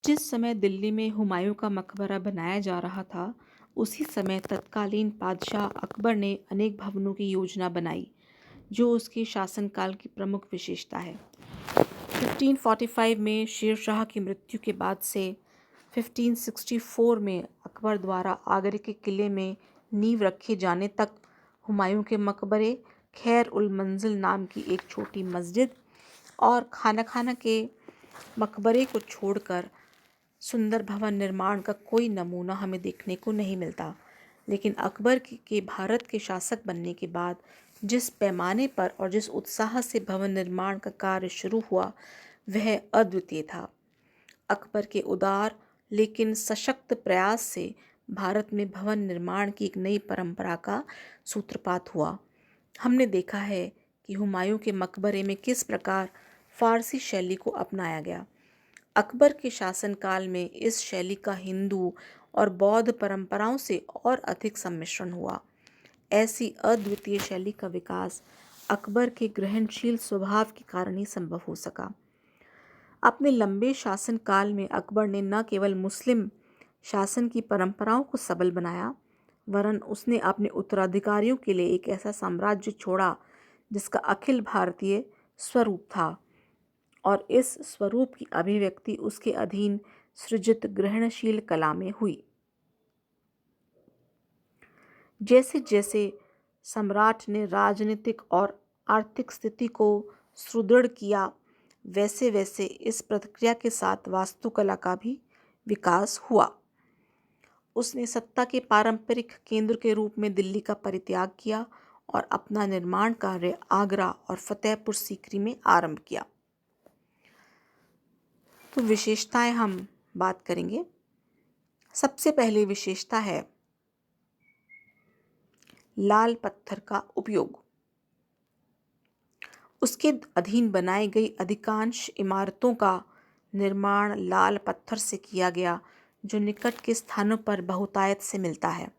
जिस समय दिल्ली में हुमायूं का मकबरा बनाया जा रहा था, उसी समय तत्कालीन बादशाह अकबर ने अनेक भवनों की योजना बनाई, जो उसके शासनकाल की प्रमुख विशेषता है। 1545 में शेर शाह की मृत्यु के बाद से 1564 में अकबर द्वारा आगरे के किले में नींव रखे जाने तक हुमायूं के मकबरे, खैर उल मंजिल नाम की एक छोटी मस्जिद और खाना खाना के मकबरे को छोड़कर सुंदर भवन निर्माण का कोई नमूना हमें देखने को नहीं मिलता। लेकिन अकबर के भारत के शासक बनने के बाद जिस पैमाने पर और जिस उत्साह से भवन निर्माण का कार्य शुरू हुआ, वह अद्वितीय था। अकबर के उदार लेकिन सशक्त प्रयास से भारत में भवन निर्माण की एक नई परंपरा का सूत्रपात हुआ। हमने देखा है कि हुमायूं के मकबरे में किस प्रकार फारसी शैली को अपनाया गया। अकबर के शासनकाल में इस शैली का हिंदू और बौद्ध परंपराओं से और अधिक सम्मिश्रण हुआ। ऐसी अद्वितीय शैली का विकास अकबर के ग्रहणशील स्वभाव के कारण ही संभव हो सका। अपने लंबे शासनकाल में अकबर ने न केवल मुस्लिम शासन की परंपराओं को सबल बनाया, वरन उसने अपने उत्तराधिकारियों के लिए एक ऐसा साम्राज्य छोड़ा जिसका अखिल भारतीय स्वरूप था, और इस स्वरूप की अभिव्यक्ति उसके अधीन सृजित ग्रहणशील कला में हुई। जैसे जैसे सम्राट ने राजनीतिक और आर्थिक स्थिति को सुदृढ़ किया, वैसे वैसे इस प्रक्रिया के साथ वास्तुकला का भी विकास हुआ। उसने सत्ता के पारंपरिक केंद्र के रूप में दिल्ली का परित्याग किया और अपना निर्माण कार्य आगरा और फतेहपुर सीकरी में आरंभ किया। तो विशेषताएं हम बात करेंगे। सबसे पहली विशेषता है लाल पत्थर का उपयोग। उसके अधीन बनाई गई अधिकांश इमारतों का निर्माण लाल पत्थर से किया गया, जो निकट के स्थानों पर बहुतायत से मिलता है।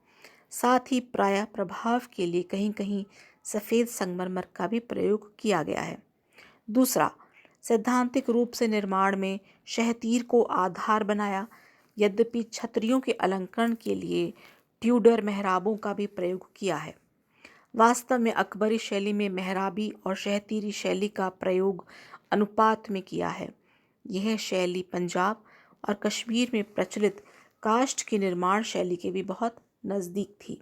साथ ही प्रायः प्रभाव के लिए कहीं कहीं सफ़ेद संगमरमर का भी प्रयोग किया गया है। दूसरा, सैद्धांतिक रूप से निर्माण में शहतीर को आधार बनाया, यद्यपि छतरियों के अलंकरण के लिए ट्यूडर मेहराबों का भी प्रयोग किया है। वास्तव में अकबरी शैली में मेहराबी और शहतीरी शैली का प्रयोग अनुपात में किया है। यह शैली पंजाब और कश्मीर में प्रचलित काष्ठ की निर्माण शैली के भी बहुत नज़दीक थी।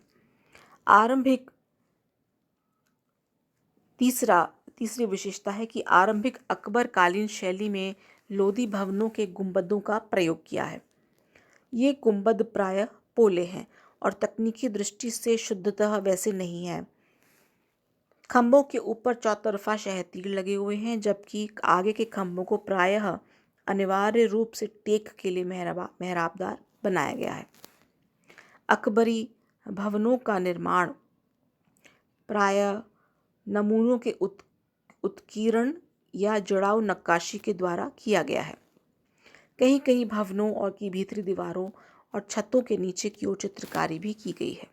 तीसरी विशेषता है कि आरंभिक अकबर कालीन शैली में लोधी भवनों के गुंबदों का प्रयोग किया है। ये गुंबद प्रायः पोले हैं और तकनीकी दृष्टि से शुद्धतः वैसे नहीं हैं। खंभों के ऊपर चौतरफा शहतीर लगे हुए हैं, जबकि आगे के खंभों को प्रायः अनिवार्य रूप से टेक के लिए मेहराबदार बनाया गया है। अकबरी भवनों का निर्माण प्रायः नमूनों के उत्कीर्ण या जड़ाऊ नक्काशी के द्वारा किया गया है। कहीं कहीं भवनों और की भीतरी दीवारों और छतों के नीचे की ओर चित्रकारी भी की गई है।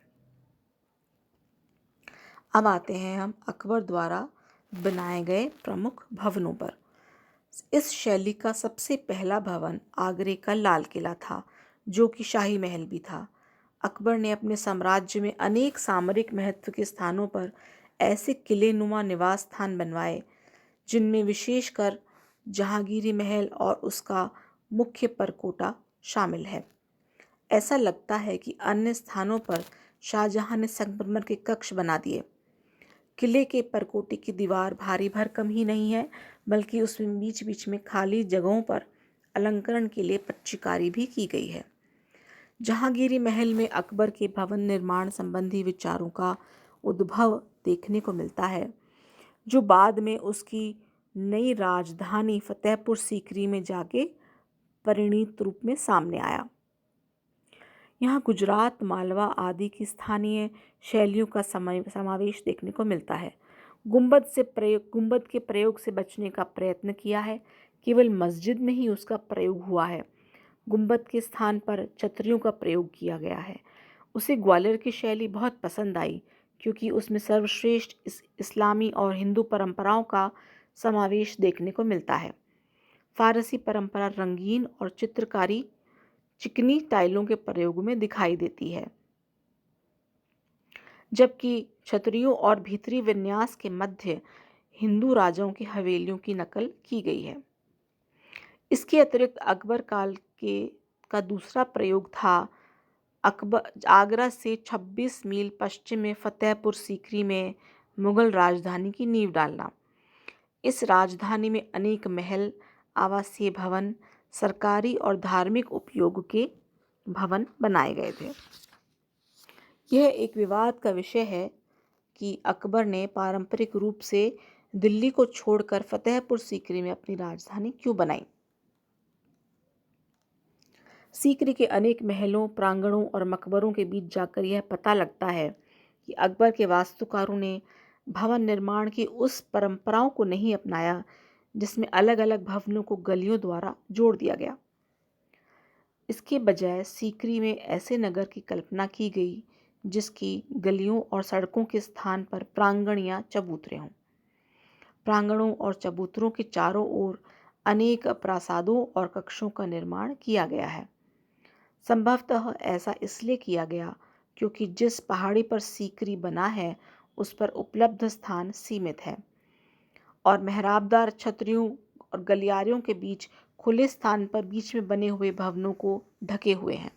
अब आते हैं हम अकबर द्वारा बनाए गए प्रमुख भवनों पर। इस शैली का सबसे पहला भवन आगरे का लाल किला था, जो कि शाही महल भी था। अकबर ने अपने साम्राज्य में अनेक सामरिक महत्व के स्थानों पर ऐसे किलेनुमा निवास स्थान बनवाए, जिनमें विशेषकर जहांगीरी महल और उसका मुख्य परकोटा शामिल है। ऐसा लगता है कि अन्य स्थानों पर शाहजहां ने संगमरमर के कक्ष बना दिए। किले के परकोटे की दीवार भारी भरकम ही नहीं है, बल्कि उसमें बीच बीच में खाली जगहों पर अलंकरण के लिए पच्चीकारी भी की गई है। जहांगीरी महल में अकबर के भवन निर्माण संबंधी विचारों का उद्भव देखने को मिलता है, जो बाद में उसकी नई राजधानी फतेहपुर सीकरी में जाके परिणत रूप में सामने आया। यहाँ गुजरात, मालवा आदि की स्थानीय शैलियों का समावेश देखने को मिलता है। गुंबद के प्रयोग से बचने का प्रयत्न किया है। केवल मस्जिद में ही उसका प्रयोग हुआ है। गुंबद के स्थान पर छतरियों का प्रयोग किया गया है। उसे ग्वालियर की शैली बहुत पसंद आई, क्योंकि उसमें सर्वश्रेष्ठ इस्लामी और हिंदू परंपराओं का समावेश देखने को मिलता है। फारसी परंपरा रंगीन और चित्रकारी चिकनी टाइलों के प्रयोग में दिखाई देती है, जबकि छतरियों और भीतरी विन्यास के मध्य हिंदू राजाओं की हवेलियों की नकल की गई है। इसके अतिरिक्त अकबर काल के का दूसरा प्रयोग था अकबर आगरा से 26 मील पश्चिम में फतेहपुर सीकरी में मुगल राजधानी की नींव डालना। इस राजधानी में अनेक महल, आवासीय भवन, सरकारी और धार्मिक उपयोग के भवन बनाए गए थे। यह एक विवाद का विषय है कि अकबर ने पारंपरिक रूप से दिल्ली को छोड़कर फतेहपुर सीकरी में अपनी राजधानी क्यों बनाई। सीकरी के अनेक महलों, प्रांगणों और मकबरों के बीच जाकर यह पता लगता है कि अकबर के वास्तुकारों ने भवन निर्माण की उस परंपराओं को नहीं अपनाया जिसमें अलग अलग भवनों को गलियों द्वारा जोड़ दिया गया। इसके बजाय सीकरी में ऐसे नगर की कल्पना की गई जिसकी गलियों और सड़कों के स्थान पर प्रांगण या चबूतरे हों। प्रांगणों और चबूतरों के चारों ओर अनेक प्रासादों और कक्षों का निर्माण किया गया है। संभवतः ऐसा इसलिए किया गया क्योंकि जिस पहाड़ी पर सीकरी बना है उस पर उपलब्ध स्थान सीमित है और मेहराबदार छतरियों और गलियारों के बीच खुले स्थान पर बीच में बने हुए भवनों को ढके हुए हैं।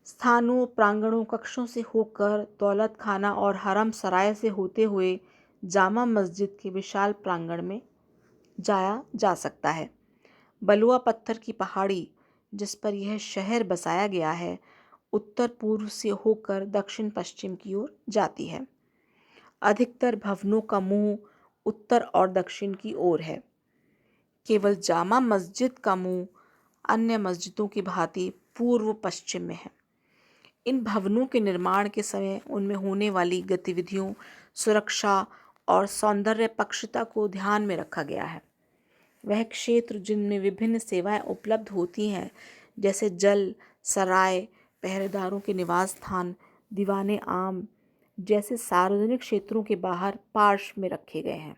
स्थानों, प्रांगणों, कक्षों से होकर दौलत खाना और हरम सराय से होते हुए जामा मस्जिद के विशाल प्रांगण में जाया जा सकता है। बलुआ पत्थर की पहाड़ी जिस पर यह शहर बसाया गया है, उत्तर पूर्व से होकर दक्षिण पश्चिम की ओर जाती है। अधिकतर भवनों का मुंह उत्तर और दक्षिण की ओर है। केवल जामा मस्जिद का मुंह अन्य मस्जिदों की भांति पूर्व पश्चिम में है। इन भवनों के निर्माण के समय उनमें होने वाली गतिविधियों, सुरक्षा और सौंदर्य पक्षता को ध्यान में रखा गया है। वह क्षेत्र जिनमें विभिन्न सेवाएं उपलब्ध होती हैं, जैसे जल, सराय, पहरेदारों के निवास स्थान, दीवाने आम जैसे सार्वजनिक क्षेत्रों के बाहर पार्श्व में रखे गए हैं।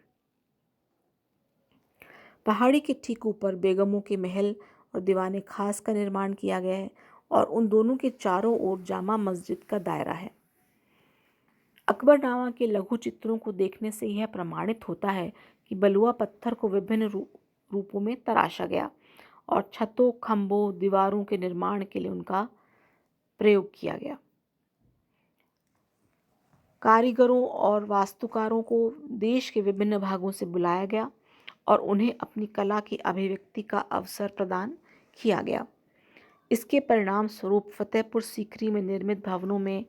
पहाड़ी के ठीक ऊपर बेगमों के महल और दीवाने खास का निर्माण किया गया है और उन दोनों के चारों ओर जामा मस्जिद का दायरा है। अकबरनामा के लघु चित्रों को देखने से यह प्रमाणित होता है कि बलुआ पत्थर को विभिन्न रूपों में तराशा गया और छतों, खंभों, दीवारों के निर्माण के लिए उनका प्रयोग किया गया। कारीगरों और वास्तुकारों को देश के विभिन्न भागों से बुलाया गया और उन्हें अपनी कला की अभिव्यक्ति का अवसर प्रदान किया गया। इसके परिणाम स्वरूप फतेहपुर सीकरी में निर्मित भवनों में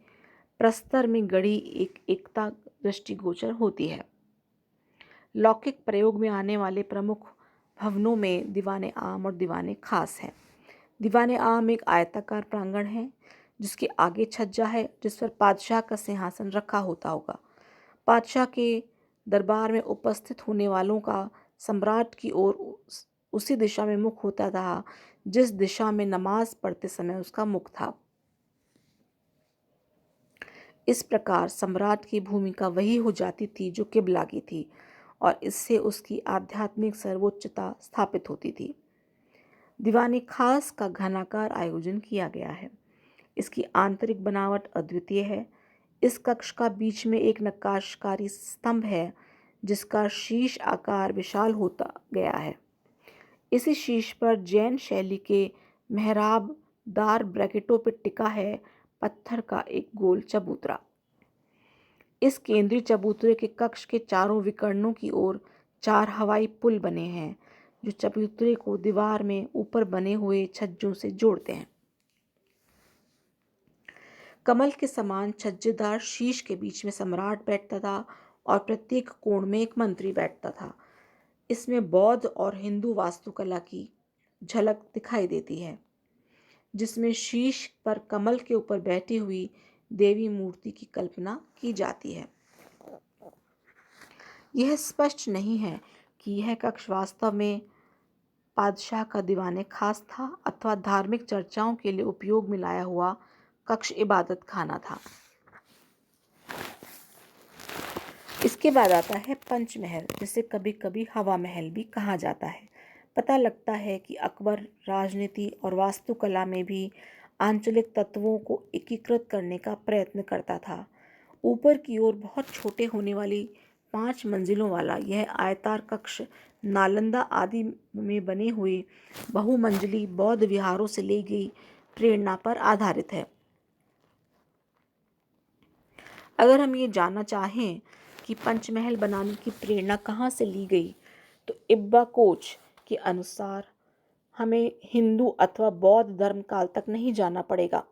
प्रस्तर में गढ़ी एक एकता दृष्टिगोचर होती है। लौकिक प्रयोग में आने वाले प्रमुख भवनों में दीवाने आम और दीवाने खास हैं। दीवाने आम एक आयताकार प्रांगण है जिसके आगे छज्जा है जिस पर बादशाह का सिंहासन रखा होता होगा। बादशाह के दरबार में उपस्थित होने वालों का सम्राट की ओर उसी दिशा में मुख होता था जिस दिशा में नमाज पढ़ते समय उसका मुख था। इस प्रकार सम्राट की भूमिका वही हो जाती थी जो किबला की थी और इससे उसकी आध्यात्मिक सर्वोच्चता स्थापित होती थी। दीवाने खास का घनाकार आयोजन किया गया है। इसकी आंतरिक बनावट अद्वितीय है। इस कक्ष का बीच में एक नक्काशकारी स्तंभ है जिसका शीर्ष आकार विशाल होता गया है। इसी शीर्ष पर जैन शैली के मेहराबदार ब्रैकेटों पर टिका है पत्थर का एक गोल चबूतरा। इस केंद्रीय चबूतरे के कक्ष के चारों विकर्णों की ओर 4 हवाई पुल बने हैं जो चबूतरे को दीवार में ऊपर बने हुए छज्जों से जोड़ते हैं। कमल के समान छज्जेदार शीश के बीच में सम्राट बैठता था और प्रत्येक कोण में एक मंत्री बैठता था। इसमें बौद्ध और हिंदू वास्तुकला की झलक दिखाई देती है, जिसमें शीश पर कमल के ऊपर बैठी हुई देवी मूर्ति की कल्पना की जाती है। यह स्पष्ट नहीं है कि यह कक्ष वास्तव में बादशाह का दीवाने खास था अथवा धार्मिक चर्चाओं के लिए उपयोग में लाया हुआ कक्ष इबादत खाना था। इसके बाद आता है पंचमहल, जिसे कभी कभी हवा महल भी कहा जाता है। पता लगता है कि अकबर राजनीति और वास्तुकला में भी आंचलिक तत्वों को एकीकृत करने का प्रयत्न करता था। ऊपर की ओर बहुत छोटे होने वाली 5 मंजिलों वाला यह आयताकार कक्ष नालंदा आदि में बने हुए बहुमंजिली बौद्ध विहारों से ली गई प्रेरणा पर आधारित है। अगर हम ये जानना चाहें कि पंचमहल बनाने की प्रेरणा कहाँ से ली गई, तो इब्बा कोच के अनुसार हमें हिंदू अथवा बौद्ध धर्म काल तक नहीं जाना पड़ेगा।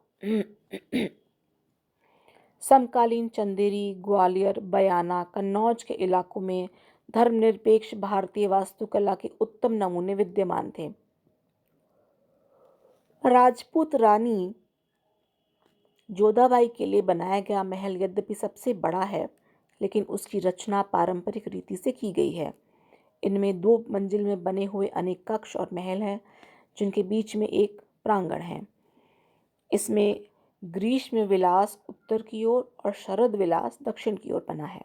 समकालीन चंदेरी, ग्वालियर, बयाना, कन्नौज के इलाकों में धर्मनिरपेक्ष भारतीय वास्तुकला के उत्तम नमूने विद्यमान थे। राजपूत रानी जोधाबाई के लिए बनाया गया महल यद्यपि सबसे बड़ा है, लेकिन उसकी रचना पारंपरिक रीति से की गई है। इनमें 2 मंजिल में बने हुए अनेक कक्ष और महल हैं, जिनके बीच में एक प्रांगण है। इसमें ग्रीष्म विलास उत्तर की ओर और शरद विलास दक्षिण की ओर बना है।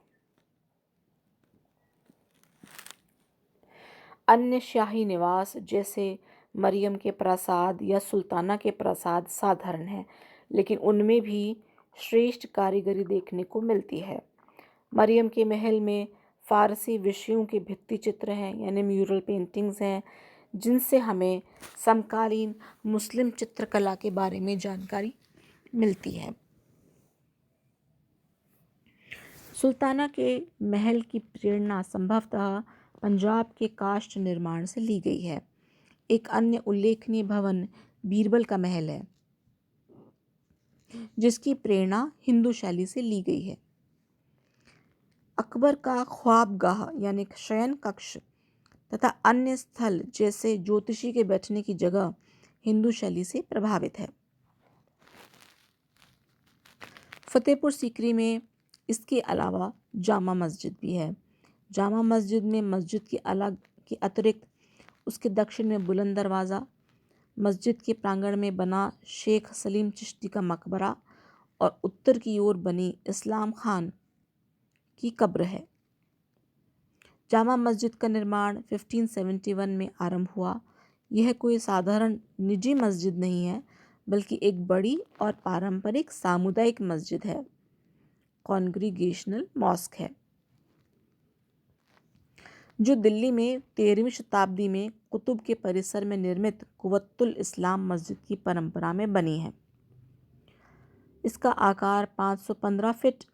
अन्य शाही निवास जैसे मरियम के प्रासाद या सुल्ताना के प्रासाद साधारण है, लेकिन उनमें भी श्रेष्ठ कारीगरी देखने को मिलती है। मरियम के महल में फारसी विषयों के भित्ति चित्र हैं, यानी म्यूरल पेंटिंग्स हैं, जिनसे हमें समकालीन मुस्लिम चित्रकला के बारे में जानकारी मिलती है। सुल्ताना के महल की प्रेरणा संभवतः पंजाब के काष्ठ निर्माण से ली गई है। एक अन्य उल्लेखनीय भवन बीरबल का महल है, जिसकी प्रेरणा हिंदू शैली से ली गई है। अकबर का ख्वाबगाह यानी शयन कक्ष तथा अन्य स्थल जैसे ज्योतिषी के बैठने की जगह हिंदू शैली से प्रभावित है। फतेहपुर सीकरी में इसके अलावा जामा मस्जिद भी है। जामा मस्जिद में मस्जिद के अतिरिक्त उसके दक्षिण में बुलंद दरवाज़ा, मस्जिद के प्रांगण में बना शेख सलीम चिश्ती का मकबरा और उत्तर की ओर बनी इस्लाम खान की कब्र है। जामा मस्जिद का निर्माण 1571 में आरंभ हुआ। यह कोई साधारण निजी मस्जिद नहीं है, बल्कि एक बड़ी और पारंपरिक सामुदायिक मस्जिद है, कॉन्ग्रीगेशनल मॉस्क है, जो दिल्ली में 13वीं शताब्दी में कुतुब के परिसर में निर्मित कुव्वतुल इस्लाम मस्जिद की परंपरा में बनी है। इसका आकार 515 फीट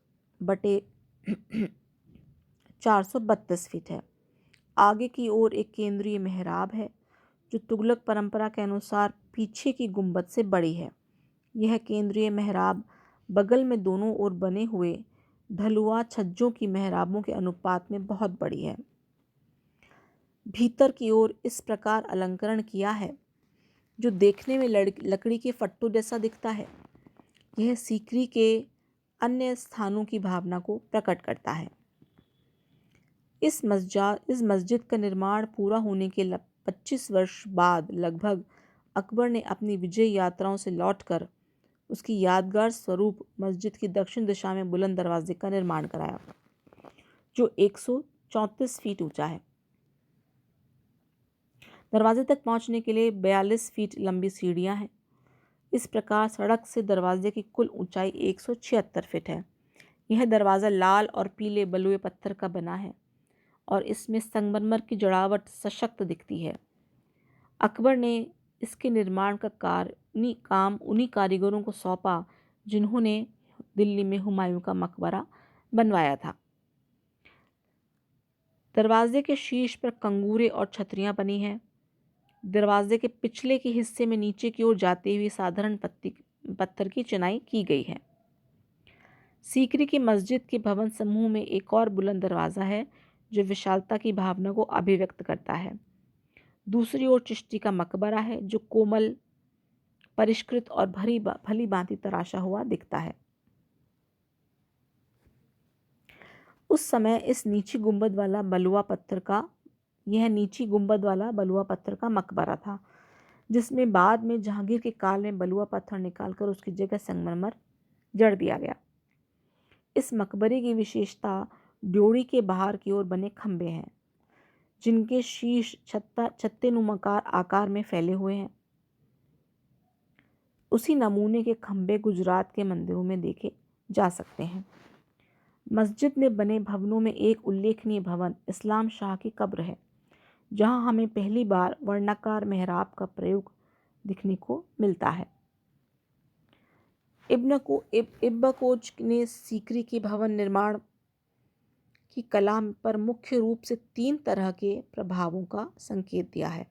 बटे 432 फीट है। आगे की ओर एक केंद्रीय मेहराब है, जो तुगलक परंपरा के अनुसार पीछे की गुंबद से बड़ी है। यह केंद्रीय मेहराब बगल में दोनों ओर बने हुए ढलुआ छज्जों की मेहराबों के अनुपात में बहुत बड़ी है। भीतर की ओर इस प्रकार अलंकरण किया है, जो देखने में लकड़ी के फट्टू जैसा दिखता है। यह सीकरी के अन्य स्थानों की भावना को प्रकट करता है। इस मस्जिद का निर्माण पूरा होने के 25 वर्ष बाद लगभग अकबर ने अपनी विजय यात्राओं से लौटकर उसकी यादगार स्वरूप मस्जिद की दक्षिण दिशा में बुलंद दरवाजे का निर्माण कराया, जो 134 फीट ऊंचा है। दरवाजे तक पहुंचने के लिए 42 फीट लंबी सीढ़ियां हैं। इस प्रकार सड़क से दरवाजे की कुल ऊंचाई 176 फीट है। यह दरवाज़ा लाल और पीले बलुए पत्थर का बना है और इसमें संगमरमर की जड़ावट सशक्त दिखती है। अकबर ने इसके निर्माण का उन्हीं कारीगरों को सौंपा जिन्होंने दिल्ली में हुमायूं का मकबरा बनवाया था। दरवाजे के शीर्ष पर कंगूरे और छतरियां बनी हैं। दरवाजे के पिछले के हिस्से में नीचे की ओर जाती हुई साधारण पत्थर की चिनाई की गई है। सीकरी की मस्जिद के भवन समूह में एक और बुलंद दरवाज़ा है, जो विशालता की भावना को अभिव्यक्त करता है। दूसरी ओर चिश्ती का मकबरा है, जो कोमल, परिष्कृत और भली भांति तराशा हुआ दिखता है। उस समय इस नीची गुंबद वाला बलुआ पत्थर का मकबरा था, जिसमें बाद में जहांगीर के काल में बलुआ पत्थर निकालकर उसकी जगह संगमरमर जड़ दिया गया। इस मकबरे की विशेषता ड्योढ़ी के बाहर की ओर बने खंभे हैं, जिनके शीर्ष छत्ते आकार में फैले हुए हैं। उसी नमूने के खंभे गुजरात के मंदिरों में देखे जा सकते हैं। मस्जिद में बने भवनों में एक उल्लेखनीय भवन इस्लाम शाह की कब्र है, जहां हमें पहली बार वर्णाकार मेहराब का प्रयोग दिखने को मिलता है। इब्बकोच ने सीकरी के भवन निर्माण की कला पर मुख्य रूप से 3 तरह के प्रभावों का संकेत दिया है।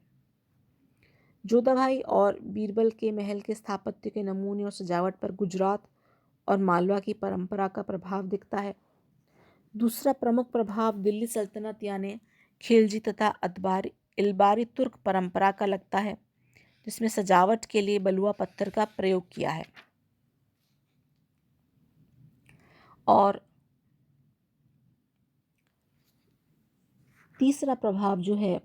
जोधाबाई और बीरबल के महल के स्थापत्य के नमूने और सजावट पर गुजरात और मालवा की परंपरा का प्रभाव दिखता है। दूसरा प्रमुख प्रभाव दिल्ली सल्तनत यानी खिलजी तथा इल्बारी तुर्क परंपरा का लगता है, जिसमें सजावट के लिए बलुआ पत्थर का प्रयोग किया है। और तीसरा प्रभाव जो है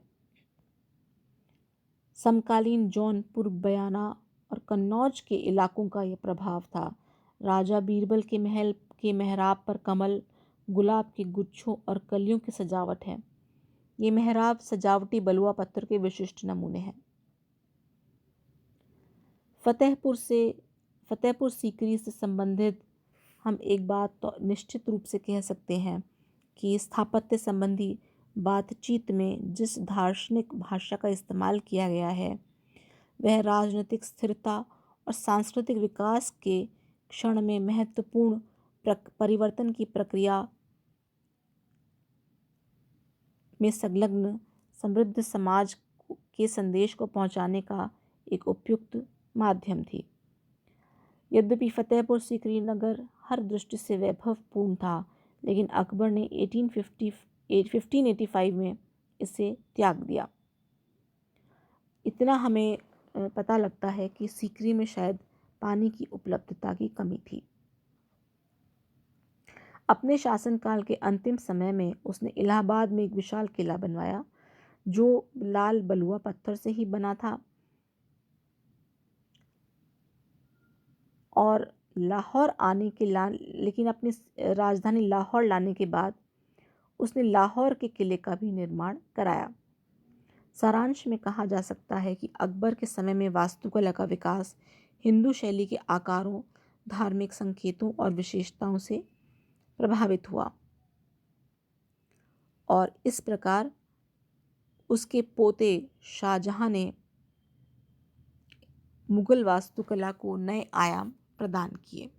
समकालीन जौनपुर, बयाना और कन्नौज के इलाकों का यह प्रभाव था। राजा बीरबल के महल के मेहराब पर कमल, गुलाब के गुच्छों और कलियों की सजावट है। ये मेहराब सजावटी बलुआ पत्थर के विशिष्ट नमूने हैं। फतेहपुर सीकरी से संबंधित हम एक बात तो निश्चित रूप से कह सकते हैं कि स्थापत्य संबंधी बातचीत में जिस दार्शनिक भाषा का इस्तेमाल किया गया है, वह राजनीतिक स्थिरता और सांस्कृतिक विकास के क्षण में महत्वपूर्ण परिवर्तन की प्रक्रिया में संलग्न समृद्ध समाज के संदेश को पहुंचाने का एक उपयुक्त माध्यम थी। यद्यपि फतेहपुर सीकरी नगर हर दृष्टि से वैभवपूर्ण था, लेकिन अकबर ने 1585 में इसे त्याग दिया। इतना हमें पता लगता है कि सीकरी में शायद पानी की उपलब्धता की कमी थी। अपने शासनकाल के अंतिम समय में उसने इलाहाबाद में एक विशाल किला बनवाया, जो लाल बलुआ पत्थर से ही बना था। और लेकिन अपनी राजधानी लाहौर लाने के बाद उसने लाहौर के किले का भी निर्माण कराया। सारांश में कहा जा सकता है कि अकबर के समय में वास्तुकला का विकास हिंदू शैली के आकारों, धार्मिक संकेतों और विशेषताओं से प्रभावित हुआ, और इस प्रकार उसके पोते शाहजहां ने मुगल वास्तुकला को नए आयाम प्रदान किए।